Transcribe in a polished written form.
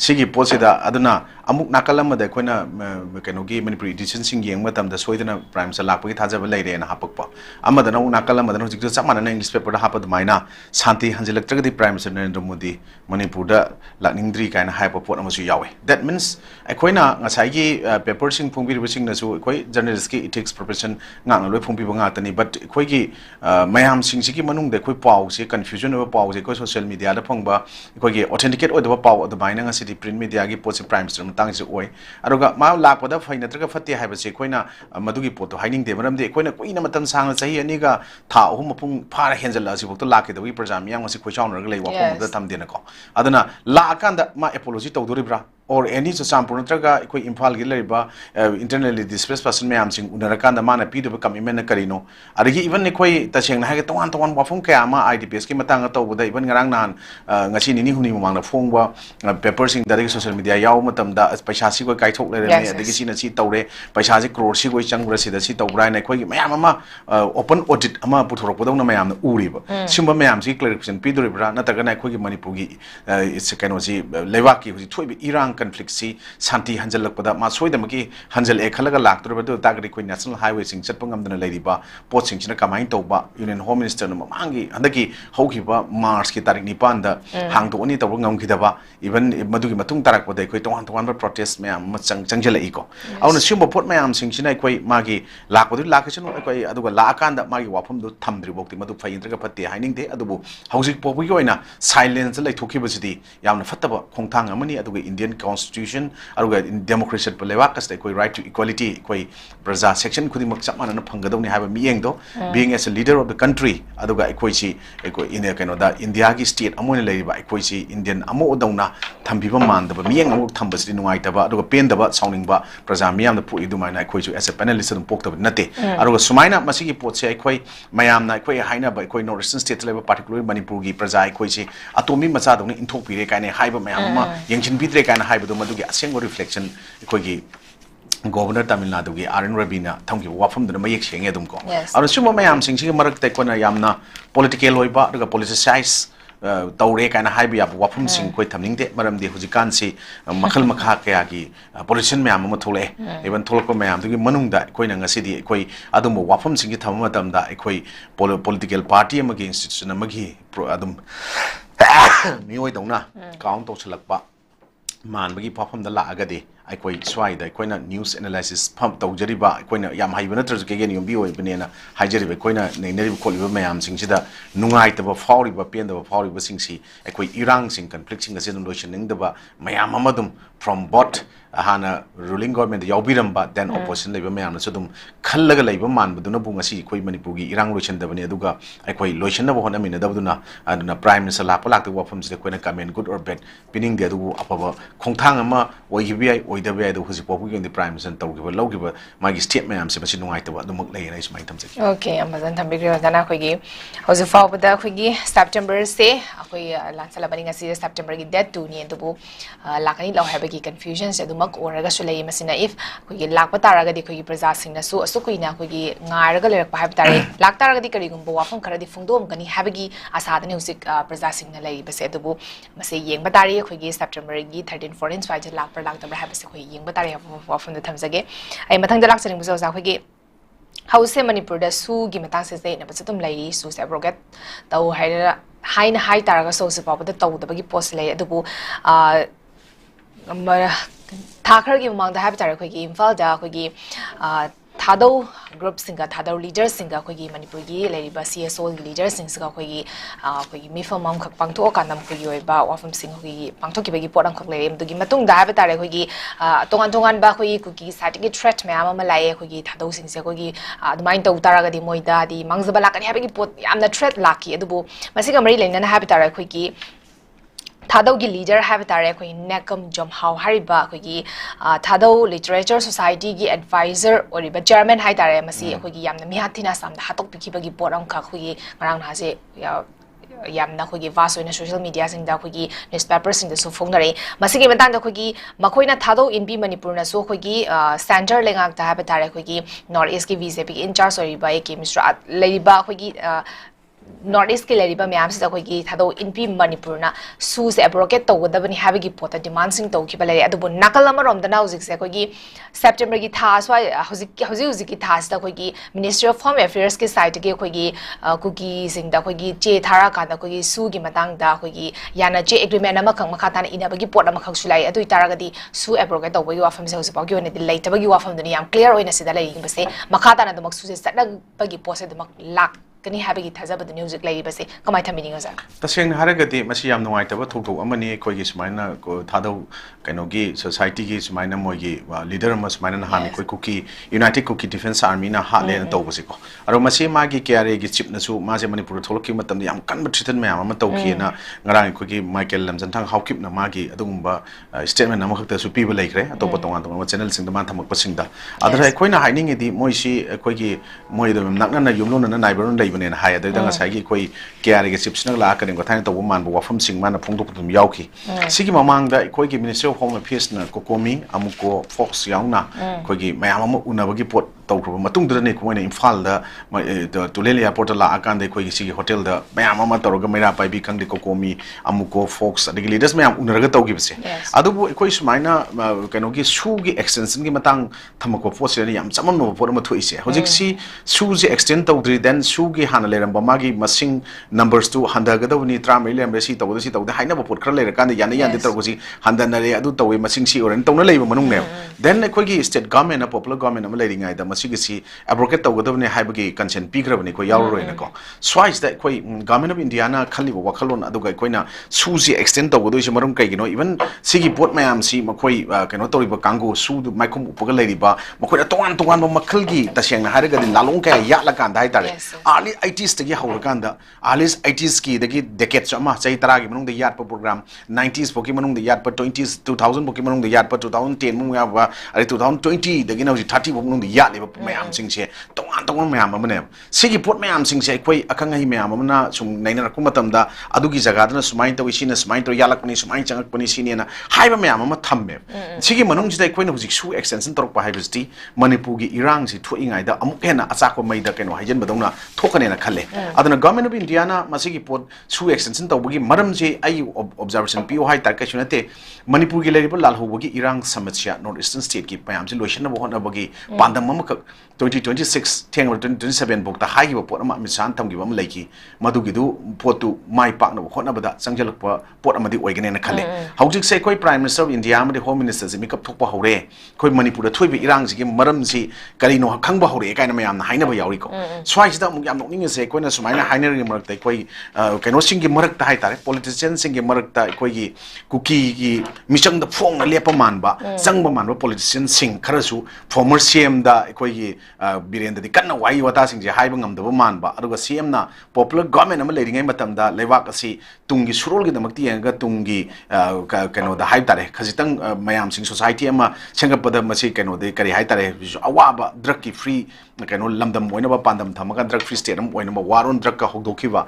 sigi posida aduna amuk nakalamada koina kenogi manipuri edition sing yeng matamda soidana prime sa lakpagi thajaba leire na hapakpa amadana nakalamada hojik chamana english paper da hapad maina santi hanjilaktragadi prime minister Narendra Modi manipur da lakningdri kaina hype pot amasu yawe that means koina ngasai paper sing phungbi sing na su koi journalist ki ethics profession ngang loi phungbi banga tani but koi ki mayam sing sigi manung de koi pau se confusion over pau se koi social media da phongba koi ki authenticate oidaba pau da maina ngasi print media gi pot se prime minister matang se oi aruga ma lakpada faina traga fatti haiba se koina madugi poto haining de maram de koina koina matam sang chahi ani ga tha ahum pung phara henjal asi bokto lakhe dawi prajam yang ngasi khoi chaun rag lei wa pom da tham dena ko adana la kanda ma apology tawdoribra or any so sampur traga koi imphal gi leriba internally displaced person mayam sing unarakanda mana pidu commitment na karino arigi even koi taseng na ha tawan tawan wafum kaya ma idps ki matang tawbuda even ngarang nan ngasi ni huni mumang na phongwa paper sing da social media yaw matam da paisa si koi kai thok le ne adigi sina si tawre paisa si crore si koi changra si da si tawbrai na koi mayam ama open audit ama puthorok podong na mayam na uriba simba mayam si clarification piduribra na taga na koi manipur gi it's kind of si lewaki hu thoi irang conflict si santi hanjal lakpada ma soidamaki hanjal e khalaga lakturba do tagri koi national highway sing chatpangam dana leiriba pot sing china kamai tawba union home minister na mangi handaki haukiba mars ki tarik ni panda hangdo oni tawba ngamkhidaba even madugi matung tarak podai koi twan twan protest mayam changjala iko auna simba pot mayam sing china koi magi lakpadu lakachinu koi aduga laakanda magi wafam do thamdri bokti madu faindraga patte haining de adubu hausik pobu yoina silence lai thokibasidi yamna fattaba khongthang amani aduga indian constitution aruga democracy lewa kasta koi right to equality koi praja section khudi mak chamana na phangadawni haiba miyeng do being as a leader of the country aduga koi chi koi in kano da india gi state amone leiba koi chi indian amo odawna thambiba mandaba miyeng amu thambasidi nungaitaba aduga pendaba sauningba praja miyam da pu idumaina koi chu as a panelist dum poktaba nate aruga sumaina masigi potse koi mayam na koi haina ba koi northern state level particularly manipur gi praja koi chi atomi macha dawni inthok pire kaine haiba mayam ma yengchin bidre kaina haiba do madugi aseng reflection koi gi Governor Tamil Nadu gi RN Rabina thamgi wafam dana mayek senge dum ko aru suma mayam sing sing marak te kona yamna political hoiba daga politicize tawre kana haibi ya wafam sing koi thamning de maram de hujikan si makhal makha kya gi politician mayam ma thole even tholko mayam dugi manung da koi na ngasi di koi adum wafam sing gi thamma tam da koi political party amagi institution amagi adum mioi dongna count to chalakpa man bagi perform da la agade ai koi swai da koi na news analysis pump to jariba koi na yam haiba na traju kegen yum bi oi bene hai jariba koi na nei neri ko liba mayam sing sida nungai ta ba fauri ba pen da ba fauri ba sing si ai koi irang sing conflict sing asen do ning da ba mayam amadum from bot hana ruling government yaubiram ba then opposition leiba mayam na sudum khallaga leiba man buduna bunga si koi manipur gi irang loichen da bane aduga ai koi loichen na ba hona mina da buduna aduna prime minister la palak da wafam sida koi na comment good or bad pining de adu apaba khongthang ama oi gi bi oida be adu husi popu gi prime minister taw gi lo gi ba magi state mayam se masi nungai ta ba adumuk lei na ismai tham jaki okay amazon tham bigri dana khoi gi hoju fa bada khoi gi september se khoi lansala bani ngasi september gi date 2 ni dubu lakani law have gi confusion se mak oraga sulai masina if khoi lakpa taraga di khoi praja sing na su asukuina khoi gi ngairaga lerak pa have tare lak taraga di kari gum wafam khara di fungdom gani have gi asada ni usik praja sing na lai base dubu mase yeng batari khoi gi september gi 13 14 swa je lak par lak tabra have se khoi yeng batari wafam da thamjage ai mathang da lak charing buso za khoi gi hause manipur da su gi matang se na bachatum lai su se abrogat tau haira haina hai taraga so se pa da tau da bagi post lai adubu Thakhar gi mang da have tare khoi gi imphal da khoi gi thado group singa thado leaders singa khoi gi manipur gi leriba CSO leaders singa khoi gi mifam mam khak pangtho ka nam khoi oi ba wafam sing khoi gi pangtho ki bagi podang khak lerem du gi matung da have tare khoi gi tongan tongan ba khoi gi starting threat me ama lai khoi gi thado sing se khoi gi adumain tau taraga di moida di mangzaba lakani have gi pot amna threat laki adubu masiga mari leina have tare khoi gi Thadau gi leader have tare khoi nekam jomhau hariba khoi gi Thadau literature society gi advisor oriba chairman hai tare masi khoi gi yamna mihathina sam da hatok pikhi bagi poram kha khoi ngarang na se yamna khoi gi vaso na social media sing da khoi gi newspaper sing da su phong nare masi gi matang da khoi gi makhoi na Thadau in bi manipur na so khoi gi center lengak da have tare khoi gi north east gi BJP in charge oriba ke Mr. Leiba khoi gi North East के लेरी बा ma'am से कोई की था तो इनपी मणिपुर ना सू से एब्रोकेट तो गदा बनी हैवी की पोता डिमांड सिंग तो की बले अदु बो नकल अमर रोम दना हुजिक से कोई की सेप्टेम्बर की था स्वा हुजिक की था दा कोई की मिनिस्ट्री ऑफ होम अफेयर्स के साइट के कोई की कुकी सिंग दा कोई की चे थारा का दा कोई की सू की मतंग दा कोई की याना चे एग्रीमेंट अमा खंग मखा ताना इना बगी पोट अमा खंग सुलाई अदु इतारागदी सू एब्रोकेट तो बगी वाफम से हुजिक पागी ओने दिलाई तबगी वाफम दुनी याम क्लियर ओइना सिदा लाई बसे मखा ताना दमक सू से सदा बगी पोसे दमक लाक कनी हैबी थाजब द म्यूजिक लाई बसे कमाय थमिनी गजा तसेंग हारगति मसी याम नुवाइतब थोथो अमनी कोइगी सुमाइना को थादौ कैनोगी सोसाइटी की सुमाइना मोगी लीडर अम सुमाइना हानि कोइ Kuki United Kuki Defence Army ना हाले न तौबसे को अरो मसी मागी केआरए की चिप नसु माजे मणिपुर थोलकी मतम याम कन ट्रीटमेंट मयाम अम तौकी ना ngaraing कोइगी माइकल लमजनथांग हाउकिप ना मागी अदुगुंबा स्टेटमेंट अम खक्ता सु पीबा लेखरे अतोप तोंगान तोंगान चैनल सिंग द मान थमक पसिंगदा अदर कोइना हाइनिंग दि मोइसी कोइगी मोइ द नकना युमलोना नाइबरन लेबने हाय अदर ngसाई कोइ केआरए के चिप्स ना ला करें गथाइन तौ मान वाफम सिंग मान फोंदोक तुम याउकी सिगी ममांग दा कोइगी मिनिस्ट्री ऑफ होम अफेयर्स ना कोकोमी अमुको फोक्स याउना कोइगी मयाम अम उनबगी पोट तौखरब मतुंग दने कोइना इम्फाल दा तुलेल एयरपोर्ट ला आकान दे कोइगी सिगी होटल दा मयाम अम तौरग मेरा पाइबी खंगदे कोकोमी अमुको फोक्स अदगी लीडर्स मयाम उनरग तौगी बसे अदुबु कोइ सुमाइना कैनोगी सुगी एक्सटेंशन की मतंग थमको पोसे याम चमन नो पोर म थोइसे होजिक सी सुजी एक्सटेंड तौद्री देन सुगी हाना लेरम बमागी मसिंग नंबर्स टू हंदगदवनी ट्रामे लेम सी तौदसी तौदे हाइना बपोट खर लेर कान याना यान तौगसी हंदनरे अदु तौवे मसिंग सी ओरन तौना लेब मनुंग ने देन कोइगी स्टेट गवर्नमेंट पॉपुलर गवर्नमेंट अम लेरिंगाय दा मसिगी सी एब्रोकेट तौगदवने हाइबगी कंसेंट पीग्रबनी को यावरोइना को स्वाइस दा कोइ गवर्नमेंट ऑफ इंडिया ना खलिबो वखलोन अदुगा कोइना सुजी एक्सटेंड तौगदोइसे मरुम कइगिनो इवन सिगी पोट मयाम सी मखोइ केनो तौरिबा कांगो सु माइखुम उपगा लेरिबा मखोइना तोंगान तोंगान मखलगी तसेंना हारगदि लालों का याला कांदा हाय तारे अर्ली 80s तगी हौरकांदा अर्ली 80s की दगी डेकेड्स अमा चही तरागी मनुंग द यात प्रोग्राम 90s पोकी मनुंग द यात 20s 2000 पोकी मनुंग द यात 2010 मुंग याबा अरे 2020 दगी नौजी 30 पोकी मनुंग द यात लेबा मयाम सिंगसे तोंगान तोंगान मयाम अमने सिगी पोट मयाम सिंगसे कोइ अखंग hi मयाम अमना सुम नैना रकु मतमदा अदुगी जगादना सुमाइन तवि सिना सुमाइन तो यालकनी सुमाइन चंगकपनी सिनेना हाइबा मयाम अमा थम्मे सिगी मनुंग जिदा कोइना हुजिक सु एक्सटेंशन तोरक पाहाइबसति मणिपुर की इरांग सि थोइंगाइदा अमुक हेना अचाको मैदा केनो हाइजन बदौना थोकनेना खले अदना गवर्नमेंट ऑफ इंडिया ना मसिगी पोट सु एक्सटेंशन तौबगी मरम जे आई ऑब्जर्वेशन पियो हाइ तार कैसु नते मणिपुर की लेरिबो लालहोबगी इरांग समस्या नॉर्थ ईस्टर्न स्टेट की पयाम से लोशन न होनबगी पांदम ममक 2026 थेंग 2027 बोक्ता हाइबो पोट अमा मिसान थमगी बम लेकी मदुगिदु पोटु माइ पाकन होनबदा संजलक पोट अमदि ओइगनेना खले हौजिक से कोइ प्राइम मिनिस्टर ऑफ इंडिया अमदि होम मिनिस्टर जे मिकअप थोकपा हौरे कोइ मणिपुर थोइबि इरांग जिगे मरम जी करिनो खंगबा हौरे काइना मयाम हाइनबा यावरिको स्वाइसदा मुग याम नोनिंग से कोइना सुमाइना हाइनरगी मरकता कोइ कैनो सिंगी मरकता हाइ तारे पॉलिटिशियन सिंगी मरकता कोइगी कुकी की मिचंग द फोंग लेपा मानबा संगबा मानबा पॉलिटिशियन सिंग खरसु फॉर्मर सीएम दा कोइगी बिरेंद्र दि कन्ना वाइ वता सिंग जे हाइबा ngамदबा मानबा अदुगा सीएम ना पॉपुलर गवर्नमेंट अमा लेरिंगाय मतमदा लेवाक असि तुंगी सुरोल गी दमक्ति यंगा तुंगी कैनो दा हाइब तारे खजितंग मयाम सिंग सोसाइटी अमा सेंगपदा मसि कैनो दे करि हाइ तारे अवाबा ड्रग की फ्री कैनो लमदम ओइनबा पांदम थमगा ड्रग फ्री स्टेट अम ओइनबा वारोन ड्रग का होदोखिबा